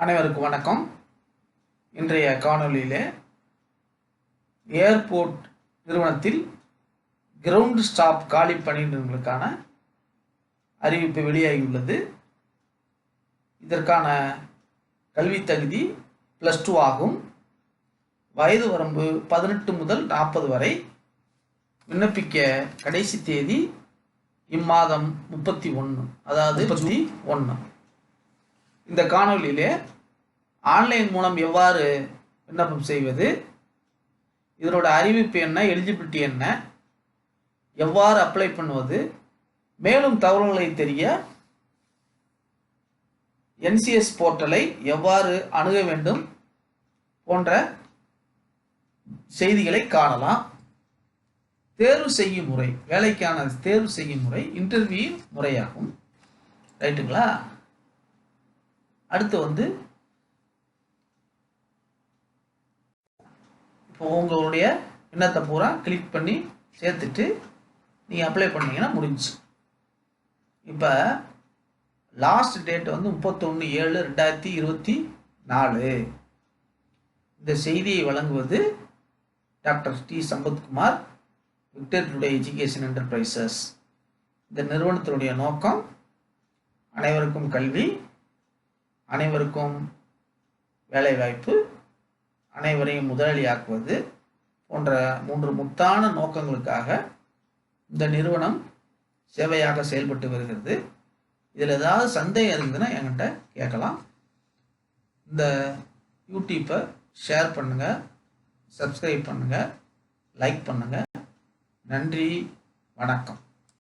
அனைவருக்கும் வணக்கம். இன்றைய காணொளியிலே ஏர்போர்ட் நிறுவனத்தில் கிரவுண்ட் ஸ்டாப் காலி பணியிடங்களுக்கான அறிவிப்பு வெளியாகியுள்ளது. இதற்கான கல்வி தகுதி +2 ஆகும். வயது வரம்பு 18 முதல் 40 வரை. விண்ணப்பிக்க கடைசி தேதி இம்மாதம் 31, அதாவது 31. இந்த காணொளியிலே ஆன்லைன் மூலம் எவ்வாறு விண்ணப்பம் செய்வது, இதனோட அறிவிப்பு என்ன, எலிஜிபிலிட்டி என்ன, எவ்வாறு அப்ளை பண்ணுவது, மேலும் தகவல்களை தெரிய என்சிஎஸ் போர்ட்டலை எவ்வாறு அணுக வேண்டும் போன்ற செய்திகளை காணலாம். தேர்வு செய்யும் முறை, வேலைக்கான தேர்வு செய்யும் முறை இன்டர்வியூ முறையாகும். ரைட்டுங்களா? அடுத்து இப்போ உங்களுடைய விண்ணப்பத்தை பூரா கிளிக் பண்ணி சேர்த்துட்டு நீங்கள் அப்ளை பண்ணீங்கன்னா முடிஞ்சு. இப்போ லாஸ்ட் டேட் 31/7/2024. இந்த செய்தியை வழங்குவது doctor D Sampathkumar, Victor Today Education Enterprises. இந்த நிறுவனத்தினுடைய நோக்கம் அனைவருக்கும் கல்வி, அனைவருக்கும் வேலைவாய்ப்பு, அனைவரையும் முதலாளியாக்குவது போன்ற 3 முத்தான நோக்கங்களுக்காக இந்த நிறுவனம் சேவையாக செயல்பட்டு வருகிறது. இதில் ஏதாவது சந்தேகம் இருந்ததுன்னா என்கிட்ட கேட்கலாம். இந்த யூடியூப்பை ஷேர் பண்ணுங்கள், சப்ஸ்கிரைப் பண்ணுங்கள், லைக் பண்ணுங்கள். நன்றி, வணக்கம்.